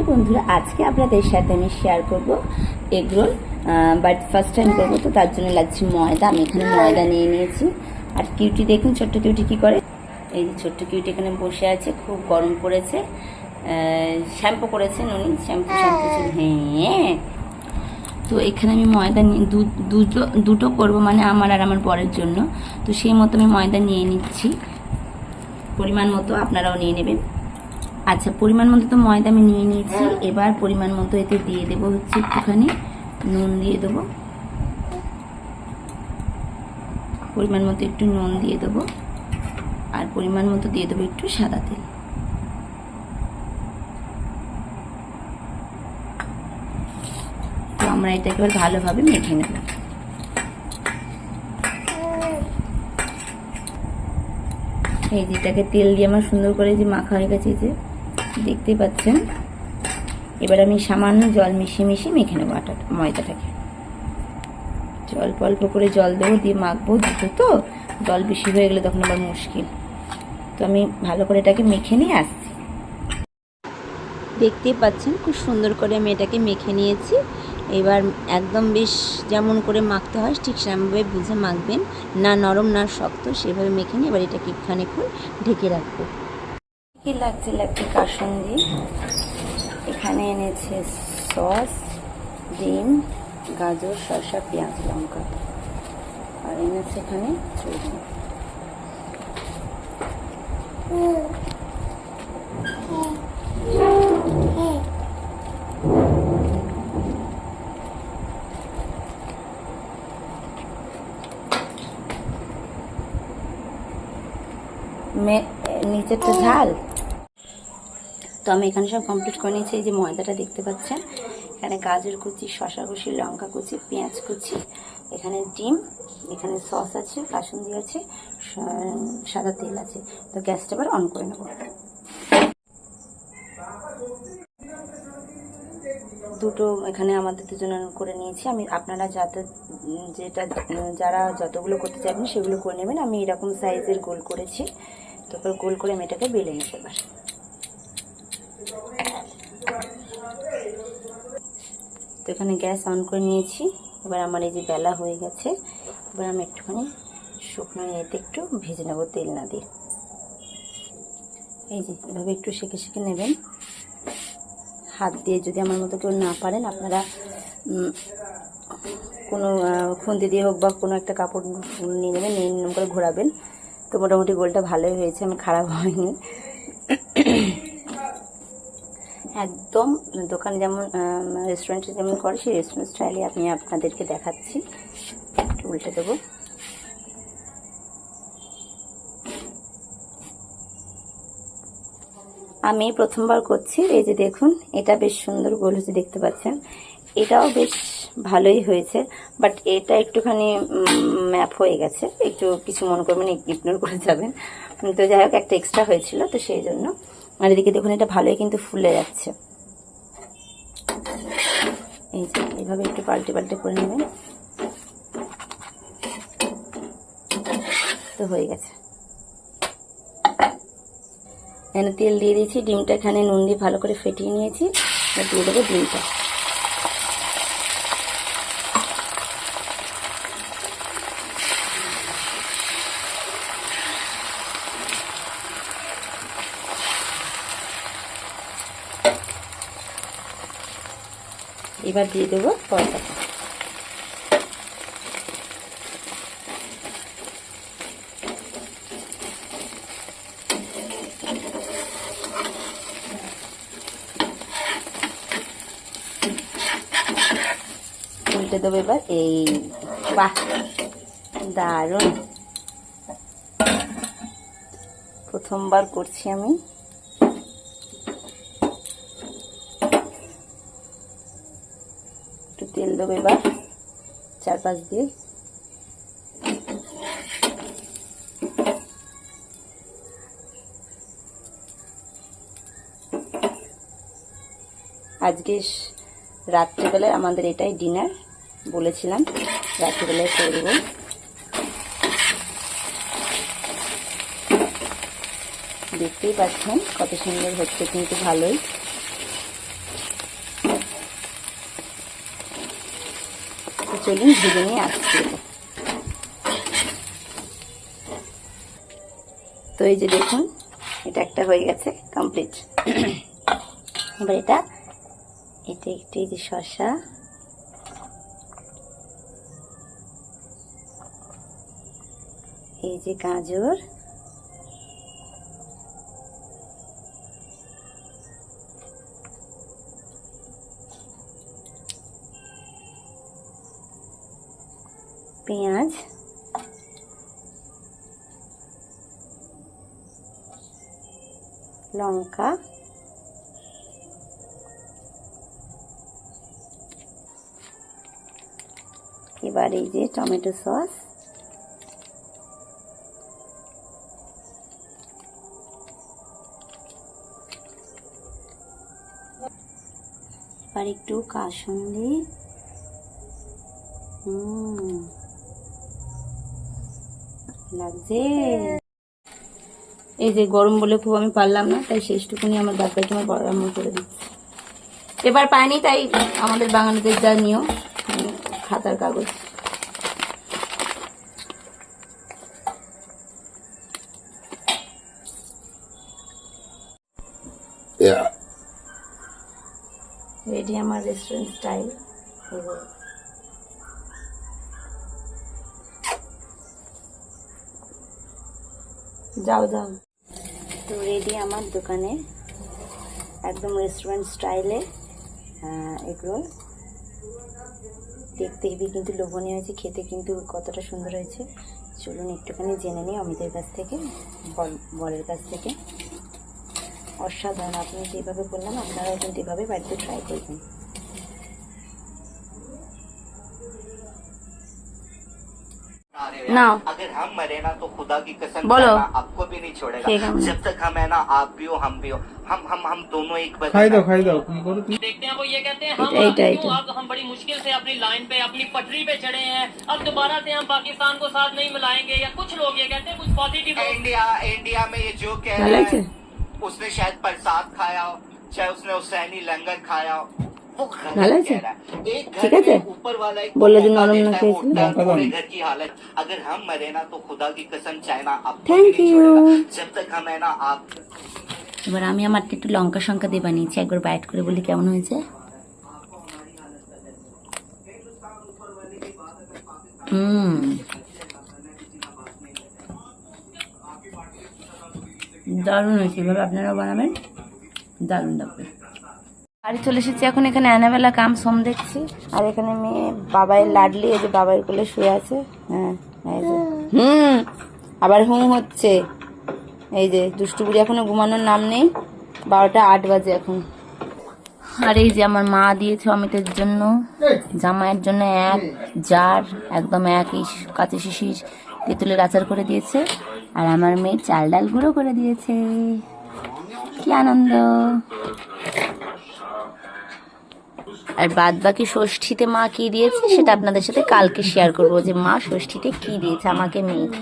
বন্ধুরা, আজকে আপনাদের সাথে আমি শেয়ার করব egg roll, but first time করবো, তো তার জন্য লাগছে ময়দা। আমি এখানে ময়দা নিয়ে নিয়েছি। আর কিউটি দেখুন, ছোট্ট কিউটি কী করে, এই যে ছোট্ট কিউটি এখানে বসে আছে, খুব গরম পড়েছে, শ্যাম্পু করেছেন উনি, শ্যাম্পু হ্যাঁ। তো এখানে আমি ময়দা দুটো করব, মানে আমার আর আমার বরের জন্য। তো সেই মতো আমি ময়দা নিয়ে নিচ্ছি, পরিমাণ মতো আপনারাও নিয়ে নেবেন। আচ্ছা, পরিমাণ মতো তো ময়দা আমি নিয়ে নিয়েছি। এবার পরিমাণ মতো এতে দিয়ে দেবো হচ্ছে একটুখানি নুন দিয়ে দেবো, পরিমাণ মতো একটু নুন দিয়ে দেবো, আর পরিমাণ মতো দিয়ে দেবো একটু সাদা তেল। তো আমরা এটা এবার ভালোভাবে মেখে নেব। এই যেটাকে তেল দিয়ে আমার সুন্দর করে যে মাখা হয়ে গেছে, যে দেখতেই পাচ্ছেন। এবার আমি সামান্য জল মিশিয়ে মেখে নেবো ময়দাটাকে। অল্প অল্প করে জল দেবো, দিয়ে মাখবো। দুটো তো জল বেশি হয়ে গেলে তখন আবার মুশকিল। তো আমি ভালো করে এটাকে মেখে নিয়ে আসছি। দেখতেই পাচ্ছেন খুব সুন্দর করে আমি এটাকে মেখে নিয়েছি। এবার একদম বেশ যেমন করে মাখতে হয় ঠিক সেরকমভাবে বুঝে মাখবেন, না নরম না শক্ত, সেভাবে মেখে নিয়ে এবার এটাকে খানিকক্ষণ ঢেকে রাখবো। কি লাগছে কাসুন্দি, এখানে এনেছে সস, ডিম, গাজর, শসা, পেঁয়াজ, লঙ্কা, আর এনেছে এখানে চুড়ি। নিচেরটা ঝাল। তো আমি এখানে সব কমপ্লিট করে নিয়েছি। এই যে ময়দাটা দেখতে পাচ্ছেন, এখানে গাজর কুচি, শসা কুচি, লঙ্কা কুচি, পেঁয়াজ কুচি, এখানে ডিম, এখানে সস আছে, কাসুন্দি আছে, সাদা তেল আছে। তো গ্যাসটা এবার অন করে নেব। দুটো এখানে আমাদের দুজনের করে নিয়েছি আমি। আপনারা যারা যতগুলো করতে চাইবেন সেগুলো করে নেবেন। আমি এরকম সাইজের গোল করেছি। তারপর গোল করে আমি এটাকে বেলে নেব। এবার তো এখানে গ্যাস অন করে নিয়েছি। এবার আমার এই যে বেলা হয়ে গেছে। এবার আমি একটুখানি শুকনো এতে একটু ভেজে নেব, তেল না দিয়ে। এই যে এভাবে একটু সেঁকে নেবেন হাত দিয়ে। যদি আমার মতো কেউ না পারেন, আপনারা কোনো খুন্তি দিয়ে হোক বা কোনো একটা কাপড় নিয়ে নেবেন, নিয়ে নিয়ম করে ঘোরাবেন। তো মোটামুটি গোলটা ভালোই হয়েছে, আমি খারাপ হয়নি একদম। দোকানে যেমন রেস্টুরেন্টে যেমন করে সেই রেস্টুরেন্ট স্টাইলে আমি আপনাদেরকে দেখাচ্ছি। একটু উল্টে দেবো। আমি প্রথমবার করছি। এই যে দেখুন, এটা বেশ সুন্দর গোল হয়েছে, দেখতে পাচ্ছেন। এটাও বেশ ভালোই হয়েছে, বাট এটা একটুখানি ম্যাপ হয়ে গেছে। একটু কিছু মনে করবেন, ইগনোর করে যাবেন। তো যাই হোক, একটা এক্সট্রা হয়েছিল, তো সেই জন্য। আর এদিকে দেখুন, এটা ভালোই কিন্তু ফুলে যাচ্ছে। এই যে এইভাবে একটু পাল্টে করে নেবেন। তো হয়ে গেছে। এখানে তেল দিয়ে দিয়েছি, ডিমটা এখানে নুন দিয়ে ভালো করে ফেটিয়ে নিয়েছি। দিয়ে দেবো ডিমটা। এবার দিয়ে দেবো পরোটাটা। উল্টে দেবো এবার। এই বাহ, দারুণ! প্রথমবার করছি আমি। একটু তেল দেবো এবার চারপাশ দিয়ে। আজকে রাত্রিবেলায় আমাদের এটাই ডিনার, বলেছিলাম রাত্রিবেলায় করব। দেখতেই পাচ্ছেন কত সুন্দর হচ্ছে, কিন্তু ভালোই। চলুন ভেজে নিয়ে আসছি। তো এই যে দেখুন, এটা একটা হয়ে গেছে কমপ্লিট। এবার এটা একটু এই যে শসা, এই যে গাজর, পেঁয়াজ, লঙ্কা, এবার এই যে টমেটো সস, এবার একটু কাসুন্দি, লাগছে। এই যে গরম বলে খুব আমি পারলাম না, তাই শেষটুকুনি আমার বাচ্চাকে আমার বড় আম্মু করে দিচ্ছে। এবার পাইনি, তাই আমাদের বাঙালিদের যা নিয়ম, খাতার কাগজ। রেডি আমার রেস্টুরেন্ট স্টাইল। যাও যাও। তো রেডি আমার দোকানে একদম রেস্টুরেন্ট স্টাইলে এগরোল। দেখতে হেবি কিন্তু লোভনীয় হয়েছে, খেতে কিন্তু কতটা সুন্দর হয়েছে চলুন একটুখানি জেনে নিই অমিতের কাছ থেকে, বরের কাছ থেকে। অসাধারণ, আপনি যেভাবে বললাম আপনারাও কিন্তু এভাবে বাড়িতে ট্রাই করবেন। ना अगर हम मरे ना तो खुदा की कसम बोलो। आपको भी नहीं छोड़ेगा। ठीक है। जब तक हम है ना, आप भी हो हम भी हो, हम दोनों एक खाई दो की करो तुम। देखते हैं वो ये कहते हैं इटा- अब हम बड़ी मुश्किल से अपनी लाइन पे अपनी पटरी पे चढ़े हैं, अब दोबारा से हम पाकिस्तान को साथ नहीं मिलाएंगे। या कुछ लोग ये कहते हैं कुछ पॉजिटिव इंडिया में ये जो कह भला रहा है। है उसने शायद प्रसाद खाया हो, चाहे उसने हुसैनी लंगर खाया हो, वो भला है। कह रहा है। एक ठीक घर है। में ऊपर वाला एक बोला जो मौका नरम देता ना है, कैसे। वो उठता है पूरे घर की हालत। अगर हम मरे ना तो खुदा की कसम चाइना आपको भी Thank नहीं you। छोड़ेगा। जब तक हम है ना आप। এবার আমি আমারটা একটু লঙ্কা শঙ্কা দিয়ে বানিয়েছি, একবার বাইট করে বলি কেমন হয়েছে। দারুণ হয়েছে, এভাবে আপনারাও বানাবেন, দারুণ লাগবে। বাড়ি চলে এসেছি এখন, এখানে অ্যানাবেলা কাম সোম দেখছি, আর এখানে মেয়ে বাবাইয়ের লাডলি, এই যে বাবাইয়ের কোলে শুয়ে আছে। হ্যাঁ এই যে আবার হচ্ছে, এই যে দুষ্টু বুড়ি এখনো ঘুমানোর নাম নেই, 12টা 8 বাজে এখন। আর এই যে আমার মা দিয়েছে অমিতের জন্য, জামাইয়ের জন্য এক জার একদম একই কাঁচি শিশির তেঁতুলের আচার করে দিয়েছে, আর আমার মেয়ে চাল ডাল গুঁড়ো করে দিয়েছে। কি আনন্দ। আর বাদ বাকি ষষ্ঠীতে মা কি দিয়েছে সেটা আপনাদের সাথে কালকে শেয়ার করবো, যে মা ষষ্ঠীতে কি দিয়েছে আমাকে মেয়েকে।